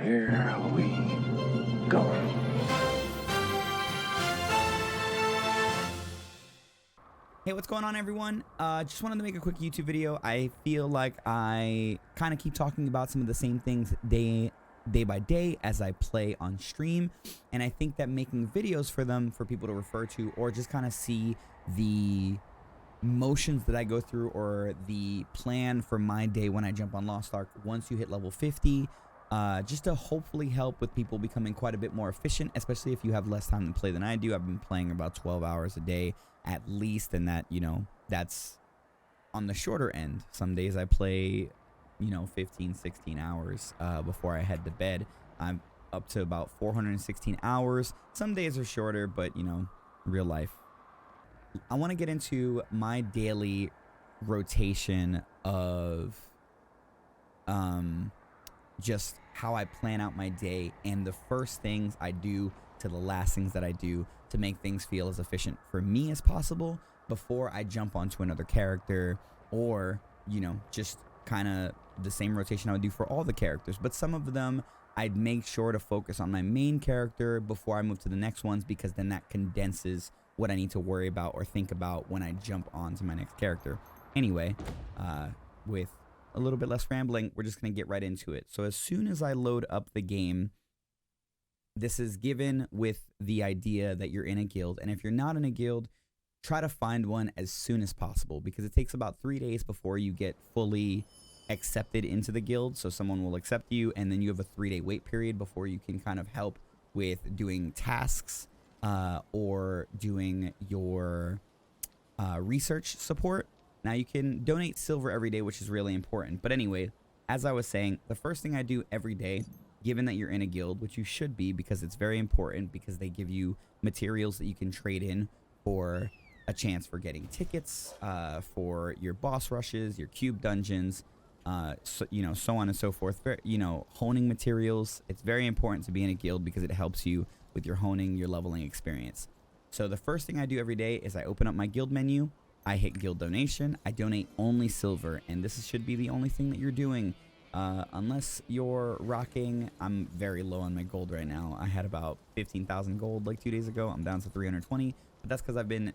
Here we go. Hey, what's going on, everyone? Just wanted to make a quick YouTube video. I feel like I kind of keep talking about some of the same things day by day as I play on stream, and I think that making videos for them, for people to refer to, or just kind of see the motions that I go through, or the plan for my day when I jump on Lost Ark once you hit level 50, just to hopefully help with people becoming quite a bit more efficient, especially if you have less time to play than I do. I've been playing about 12 hours a day at least, and that, you know, that's on the shorter end. Some days I play, you know, 15, 16 hours before I head to bed. I'm up to about 416 hours. Some days are shorter, but, you know, real life. I want to get into my daily rotation of just how I plan out my day, and the first things I do to the last things that I do to make things feel as efficient for me as possible before I jump onto another character, or, you know, just kind of the same rotation I would do for all the characters. But some of them I'd make sure to focus on my main character before I move to the next ones, because then that condenses what I need to worry about or think about when I jump onto my next character. Anyway, with a little bit less rambling, we're just going to get right into it. So as soon as I load up the game, this is given with the idea that you're in a guild. And if you're not in a guild, try to find one as soon as possible, because it takes about 3 days before you get fully accepted into the guild. So someone will accept you, and then you have a 3-day wait period before you can kind of help with doing tasks or doing your research support. Now, you can donate silver every day, which is really important. But anyway, as I was saying, the first thing I do every day, given that you're in a guild, which you should be, because it's very important, because they give you materials that you can trade in for a chance for getting tickets, for your boss rushes, your cube dungeons, so, you know, so on and so forth. You know, honing materials. It's very important to be in a guild because it helps you with your honing, your leveling experience. So the first thing I do every day is I open up my guild menu. I hit guild donation. I donate only silver, and this should be the only thing that you're doing. Unless you're rocking, I'm very low on my gold right now. I had about 15,000 gold like 2 days ago. I'm down to 320, but that's because I've been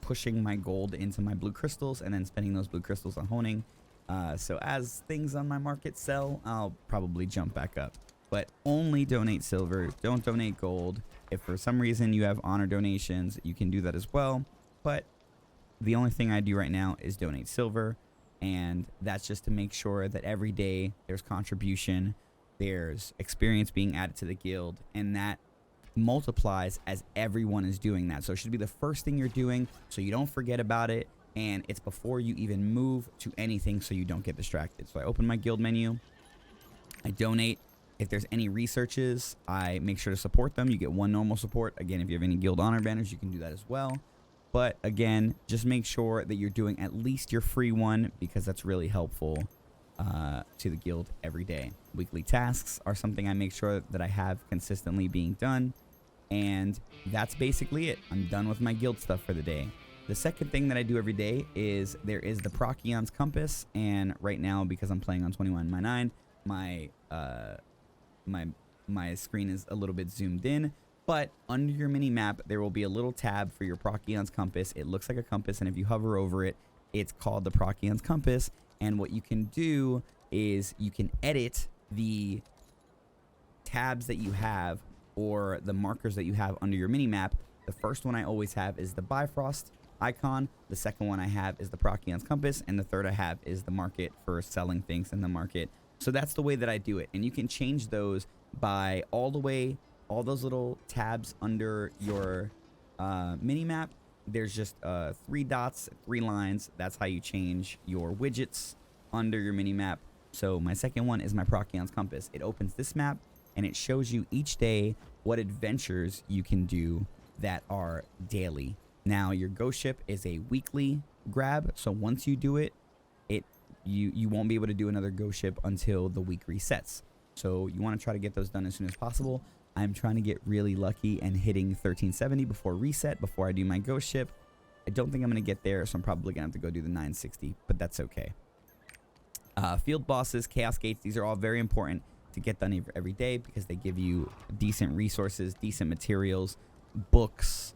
pushing my gold into my blue crystals and then spending those blue crystals on honing. So as things on my market sell, I'll probably jump back up. But only donate silver. Don't donate gold. If for some reason you have honor donations, you can do that as well. But the only thing I do right now is donate silver. And that's just to make sure that every day there's contribution, there's experience being added to the guild, and that multiplies as everyone is doing that. So it should be the first thing you're doing so you don't forget about it, and it's before you even move to anything so you don't get distracted. So I open my guild menu, I donate. If there's any researches, I make sure to support them. You get 1 normal support. Again, if you have any guild honor banners, you can do that as well. But again, just make sure that you're doing at least your free one, because that's really helpful to the guild every day. Weekly tasks are something I make sure that I have consistently being done. And that's basically it. I'm done with my guild stuff for the day. The second thing that I do every day is there is the Prakions Compass. And right now, because I'm playing on 21.9, my screen is a little bit zoomed in. But under your mini map, there will be a little tab for your Prakions Compass. It looks like a compass, and if you hover over it, it's called the Prakions Compass. And what you can do is you can edit the tabs that you have, or the markers that you have under your mini map. The first one I always have is the Bifrost icon. The second one I have is the Prakions Compass, and the third I have is the market for selling things in the market. So that's the way that I do it, and you can change those by all those little tabs under your mini map. There's just 3 dots, 3 lines. That's how you change your widgets under your mini map. So my second one is my Prakions Compass. It opens this map, and it shows you each day what adventures you can do that are daily. Now, your ghost ship is a weekly grab, so once you do it, you won't be able to do another ghost ship until the week resets. So you want to try to get those done as soon as possible. I'm trying to get really lucky and hitting 1370 before reset, before I do my ghost ship. I don't think I'm going to get there, so I'm probably going to have to go do the 960, but that's okay. Field bosses, chaos gates, these are all very important. to get done every day because they give you decent resources, decent materials, books.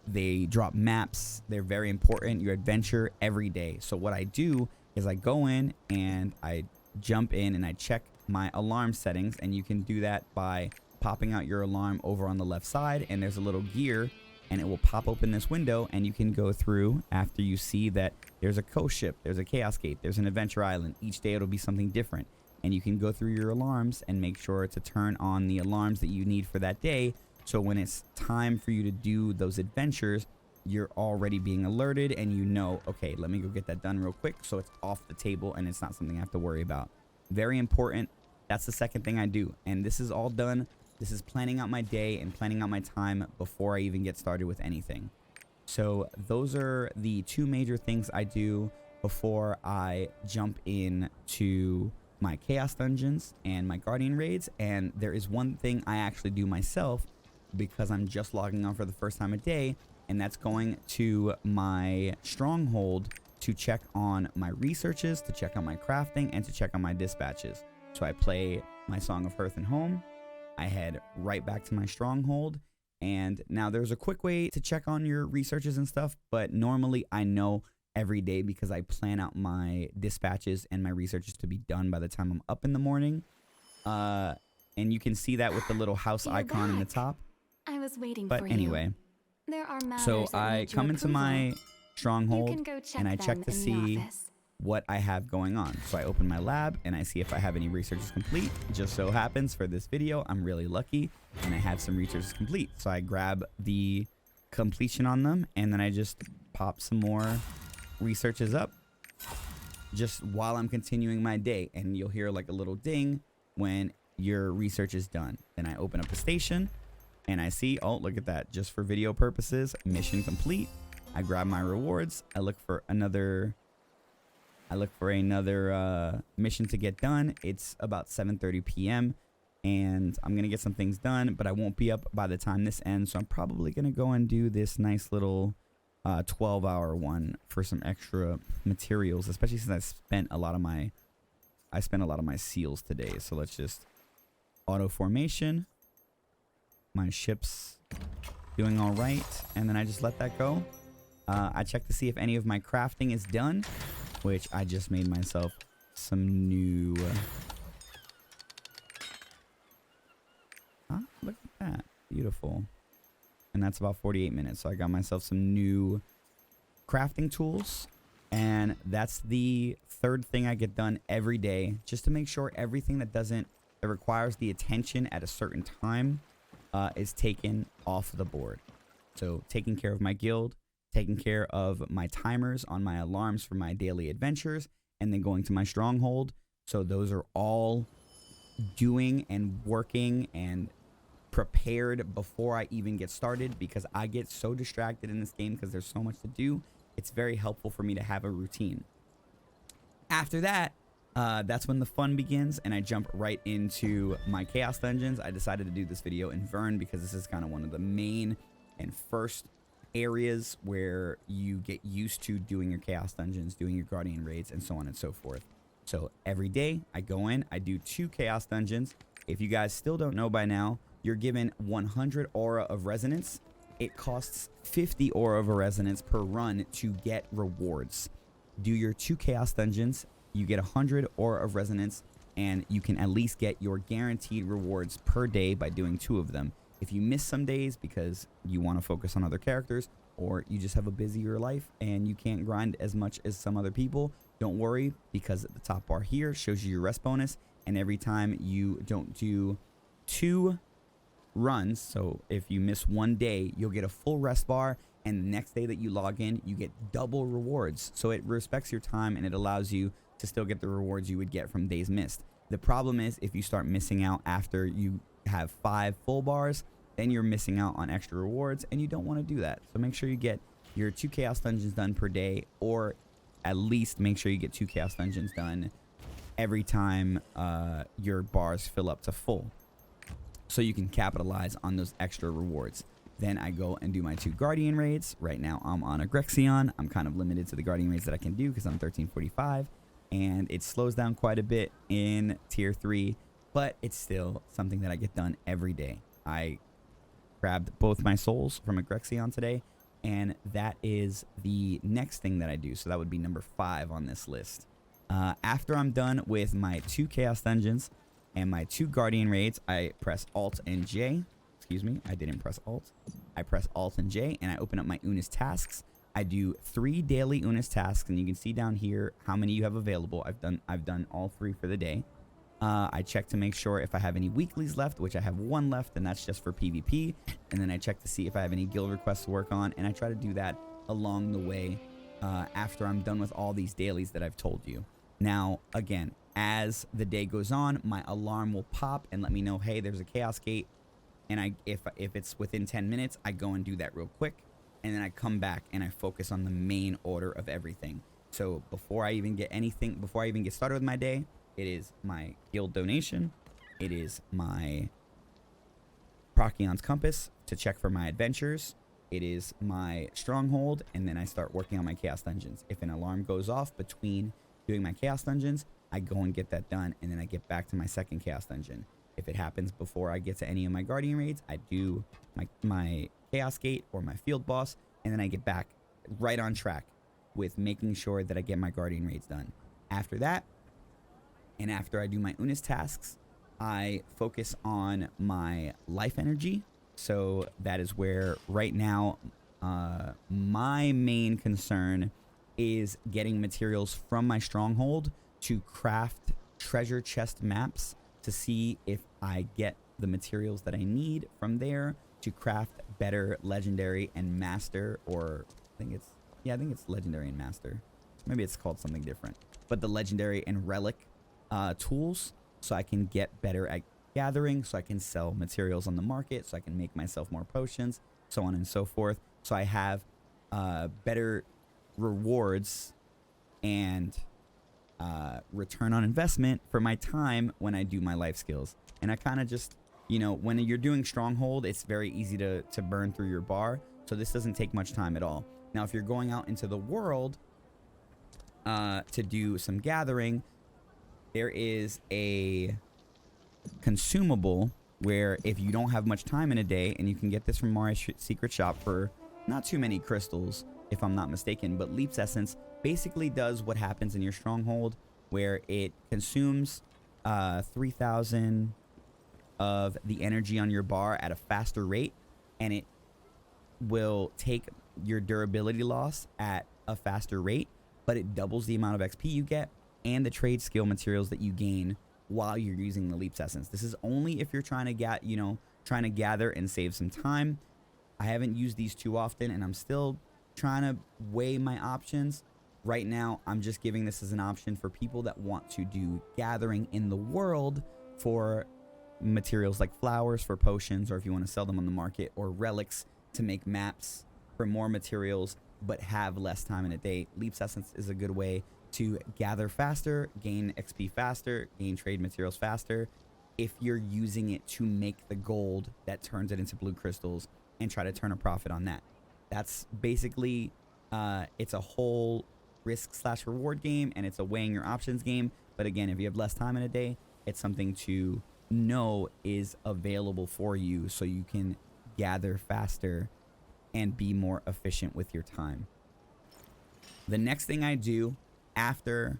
They drop maps. They're very important. Your adventure every day. So what I do is I go in and I jump in and I check my alarm settings, and you can do that by popping out your alarm over on the left side, and there's a little gear and it will pop open this window, and you can go through after you see that there's a coast ship, there's a chaos gate, there's an adventure island. Each day it'll be something different, and you can go through your alarms and make sure to turn on the alarms that you need for that day, so when it's time for you to do those adventures, you're already being alerted and you know, okay, let me go get that done real quick, so it's off the table and it's not something I have to worry about. Very important. That's the second thing I do, and this is all done. This is planning out my day and planning out my time before I even get started with anything. So those are the two major things I do before I jump in to my chaos dungeons and my guardian raids. And there is one thing I actually do myself because I'm just logging on for the first time a day, and that's going to my stronghold to check on my researches, to check on my crafting, and to check on my dispatches. So I play my Song of Hearth and Home. I head right back to my stronghold, and now there's a quick way to check on your researches and stuff, but normally I know every day because I plan out my dispatches and my researches to be done by the time I'm up in the morning. And you can see that with the little house icon in the top. I was waiting but for anyway, you. There are matters so that I need your come into my approval. You stronghold can go check and I check them to in the see office. what I have going on. So I open my lab and I see if I have any researches complete. Just so happens for this video, I'm really lucky and I have some researches complete. So I grab the completion on them and then I just pop some more researches up just while I'm continuing my day. And you'll hear like a little ding when your research is done. Then I open up the station and I see, oh, look at that. Just for video purposes, mission complete. I grab my rewards. I look for another mission to get done. It's about 7:30 p.m. and I'm gonna get some things done, but I won't be up by the time this ends, so I'm probably gonna go and do this nice little 12-hour one for some extra materials, especially since I spent a lot of my seals today. So let's just auto formation. My ship's doing all right, and then I just let that go. I check to see if any of my crafting is done, which I just made myself some new... look at that. Beautiful. And that's about 48 minutes. So I got myself some new crafting tools. And that's the third thing I get done every day, just to make sure everything that requires the attention at a certain time is taken off the board. So taking care of my guild, taking care of my timers on my alarms for my daily adventures, and then going to my stronghold. So those are all doing and working and prepared before I even get started, because I get so distracted in this game because there's so much to do. It's very helpful for me to have a routine. After that, that's when the fun begins, and I jump right into my chaos dungeons. I decided to do this video in Vern because this is kind of one of the main and first areas where you get used to doing your chaos dungeons, doing your guardian raids, and so on and so forth. So every day I go in, I do 2 chaos dungeons. If you guys still don't know by now, you're given 100 aura of resonance. It costs 50 aura of resonance per run to get rewards. Do your 2 chaos dungeons, you get 100 aura of resonance, and you can at least get your guaranteed rewards per day by doing 2 of them. If you miss some days because you want to focus on other characters, or you just have a busier life and you can't grind as much as some other people, don't worry, because at the top bar here shows you your rest bonus, and every time you don't do 2 runs, so if you miss 1 day, you'll get a full rest bar, and the next day that you log in, you get double rewards. So it respects your time and it allows you to still get the rewards you would get from days missed. The problem is if you start missing out after you have 5 full bars, then you're missing out on extra rewards, and you don't want to do that. So make sure you get your 2 chaos dungeons done per day, or at least make sure you get 2 chaos dungeons done every time your bars fill up to full, so you can capitalize on those extra rewards. Then I go and do my 2 guardian raids. Right now I'm on a Grexion. I'm kind of limited to the guardian raids that I can do because I'm 1345, and it slows down quite a bit in tier 3. but it's still something that I get done every day. I grabbed both my souls from a Grexion today, and that is the next thing that I do. So that would be number 5 on this list. After I'm done with my 2 Chaos Dungeons and my 2 Guardian Raids, I press Alt and J. Excuse me, I didn't press Alt. I press Alt and J, and I open up my Unis tasks. I do 3 daily Unis tasks, and you can see down here how many you have available. I've done all 3 for the day. I check to make sure if I have any weeklies left, which I have 1 left, and that's just for PvP. And then I check to see if I have any guild requests to work on, and I try to do that along the way after I'm done with all these dailies that I've told you. Now, again, as the day goes on, my alarm will pop and let me know, hey, there's a Chaos Gate. And if it's within 10 minutes, I go and do that real quick. And then I come back and I focus on the main order of everything. So before I even get started with my day, it is my guild donation. It is my Prakions Compass to check for my adventures. It is my stronghold, and then I start working on my Chaos Dungeons. If an alarm goes off between doing my Chaos Dungeons, I go and get that done, and then I get back to my second Chaos Dungeon. If it happens before I get to any of my Guardian Raids, I do my Chaos Gate or my Field Boss, and then I get back right on track with making sure that I get my Guardian Raids done. After that, and after I do my Unis tasks, I focus on my life energy. So that is where right now my main concern is getting materials from my stronghold to craft treasure chest maps to see if I get the materials that I need from there to craft better legendary and master, or I think it's legendary and master. Maybe it's called something different. But the legendary and relic tools, so I can get better at gathering, so I can sell materials on the market, so I can make myself more potions, so on and so forth. So I have better rewards and return on investment for my time when I do my life skills. And I kind of just, when you're doing stronghold, it's very easy to burn through your bar. So this doesn't take much time at all. Now, if you're going out into the world to do some gathering, there is a consumable where if you don't have much time in a day, and you can get this from Mari's secret shop for not too many crystals, if I'm not mistaken, but Leap's Essence basically does what happens in your stronghold, where it consumes 3,000 of the energy on your bar at a faster rate, and it will take your durability loss at a faster rate, but it doubles the amount of XP you get and the trade skill materials that you gain while you're using the Leap's Essence. This is only if you're trying to gather and save some time. I haven't used these too often, and I'm still trying to weigh my options. Right now, I'm just giving this as an option for people that want to do gathering in the world for materials like flowers for potions, or if you want to sell them on the market, or relics to make maps for more materials but have less time in a day. Leap's Essence is a good way to gather faster, gain XP faster, gain trade materials faster, if you're using it to make the gold that turns it into blue crystals and try to turn a profit on that. That's basically, it's a whole risk/reward game, and it's a weighing your options game. But again, if you have less time in a day, it's something to know is available for you so you can gather faster and be more efficient with your time. The next thing I do after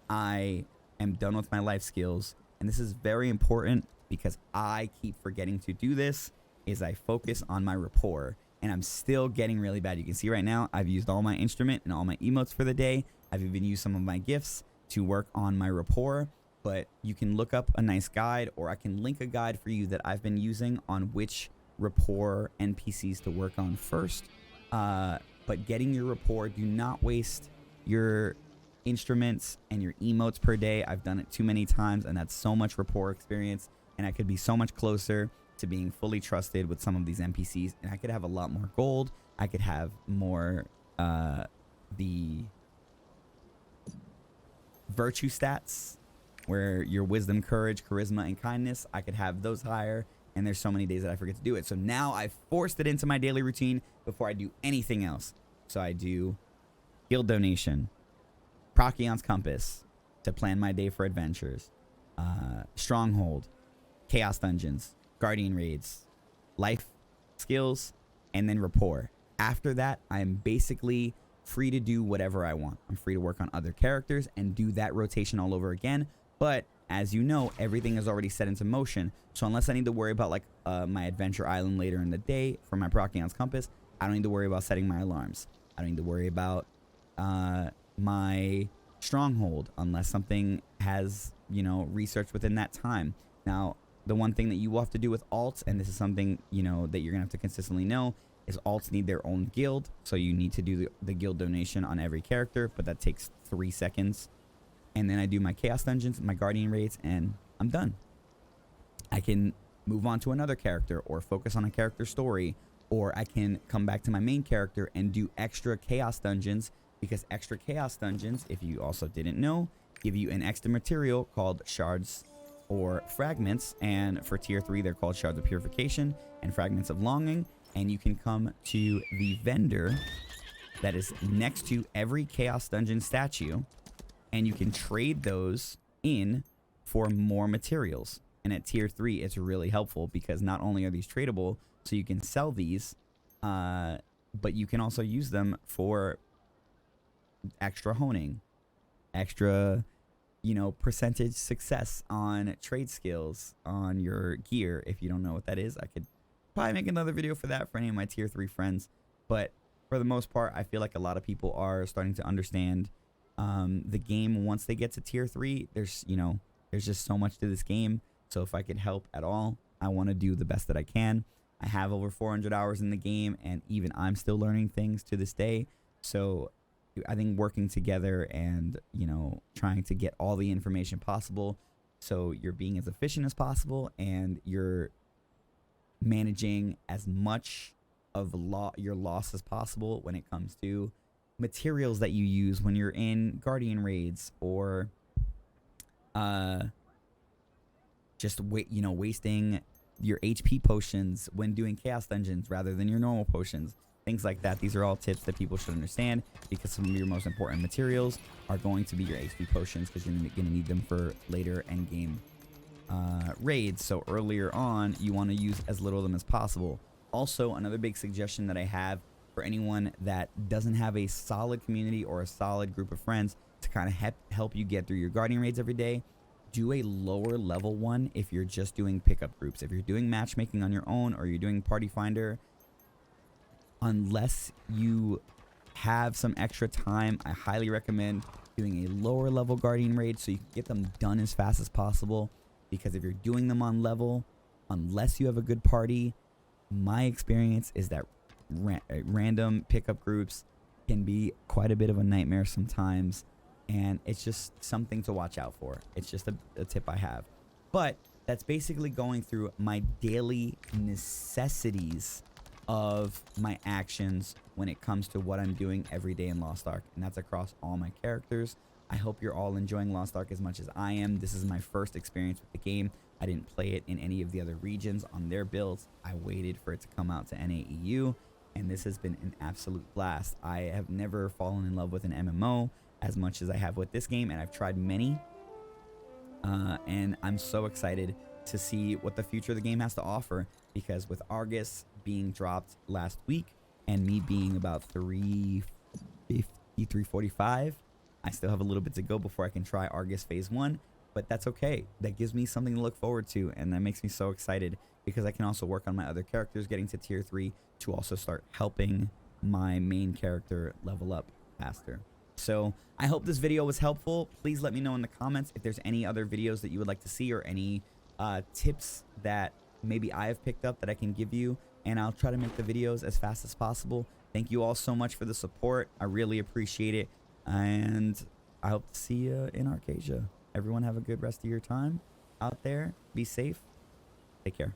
I am done with my life skills, and this is very important because I keep forgetting to do this, is I focus on my rapport. And I'm still getting really bad. You can see right now I've used all my instrument and all my emotes for the day. I've even used some of my gifts to work on my rapport. But you can look up a nice guide, or I can link a guide for you that I've been using on which rapport NPCs to work on first. But getting your rapport, do not waste your instruments and your emotes per day. I've done it too many times, and that's so much rapport experience, and I could be so much closer to being fully trusted with some of these NPCs, and I could have a lot more gold. I could have more the virtue stats, where your wisdom, courage, charisma, and kindness, I could have those higher, and there's so many days that I forget to do it. So now I've forced it into my daily routine before I do anything else. So I do guild donation, Prakions Compass to plan my day for adventures, stronghold, chaos dungeons, guardian raids, life skills, and then rapport. After that, I'm basically free to do whatever I want. I'm free to work on other characters and do that rotation all over again. But as you know, everything is already set into motion. So unless I need to worry about like my adventure island later in the day for my Prakions Compass, I don't need to worry about setting my alarms. I don't need to worry about my stronghold unless something has, you know, research within that time. Now, the one thing that you will have to do with alts, and this is something, you know, that you're gonna have to consistently know, is alts need their own guild. So you need to do the guild donation on every character, but that takes 3 seconds. And then I do my chaos dungeons, my guardian raids, and I'm done. I can move on to another character or focus on a character story, or I can come back to my main character and do extra chaos dungeons, because extra chaos dungeons, if you also didn't know, give you an extra material called shards or fragments, and for tier 3 they're called shards of purification and fragments of longing. And you can come to the vendor that is next to every chaos dungeon statue, and you can trade those in for more materials. And at tier 3 it's really helpful, because not only are these tradable, so you can sell these, but you can also use them for extra honing, extra, you know, percentage success on trade skills on your gear. If you don't know what that is, I could probably make another video for that for any of my tier 3 friends. But for the most part, I feel like a lot of people are starting to understand the game once they get to tier 3. There's, you know, there's just so much to this game. So if I could help at all, I want to do the best that I can. I have over 400 hours in the game, and even I'm still learning things to this day. So I think working together and, you know, trying to get all the information possible, so you're being as efficient as possible and you're managing as much of your loss as possible when it comes to materials that you use when you're in guardian raids, or just wasting your HP potions when doing chaos dungeons rather than your normal potions, things like that. These are all tips that people should understand, because some of your most important materials are going to be your HP potions, because you're going to need them for later end game raids. So earlier on, you want to use as little of them as possible. Also, another big suggestion that I have for anyone that doesn't have a solid community or a solid group of friends to kind of help you get through your guardian raids every day, do a lower level one if you're just doing pickup groups. If you're doing matchmaking on your own, or you're doing party finder, unless you have some extra time, I highly recommend doing a lower level guardian raid so you can get them done as fast as possible. Because if you're doing them on level, unless you have a good party, my experience is that random pickup groups can be quite a bit of a nightmare sometimes, and it's just something to watch out for. It's just a tip I have. But that's basically going through my daily necessities of my actions when it comes to what I'm doing every day in Lost Ark, and that's across all my characters. I hope you're all enjoying Lost Ark as much as I am. This is my first experience with the game. I didn't play it in any of the other regions on their builds. I waited for it to come out to NAEU, and this has been an absolute blast. I have never fallen in love with an MMO as much as I have with this game, and I've tried many, and I'm so excited to see what the future of the game has to offer, because with Argus being dropped last week and me being about 350, 345, I still have a little bit to go before I can try Argus Phase 1, but that's okay. That gives me something to look forward to, and that makes me so excited, because I can also work on my other characters getting to tier 3 to also start helping my main character level up faster. So I hope this video was helpful. Please let me know in the comments if there's any other videos that you would like to see, or any tips that maybe I have picked up that I can give you, and I'll try to make the videos as fast as possible. Thank you all so much for the support. I really appreciate it, and I hope to see you in Arcasia. Everyone have a good rest of your time out there. Be safe. Take care.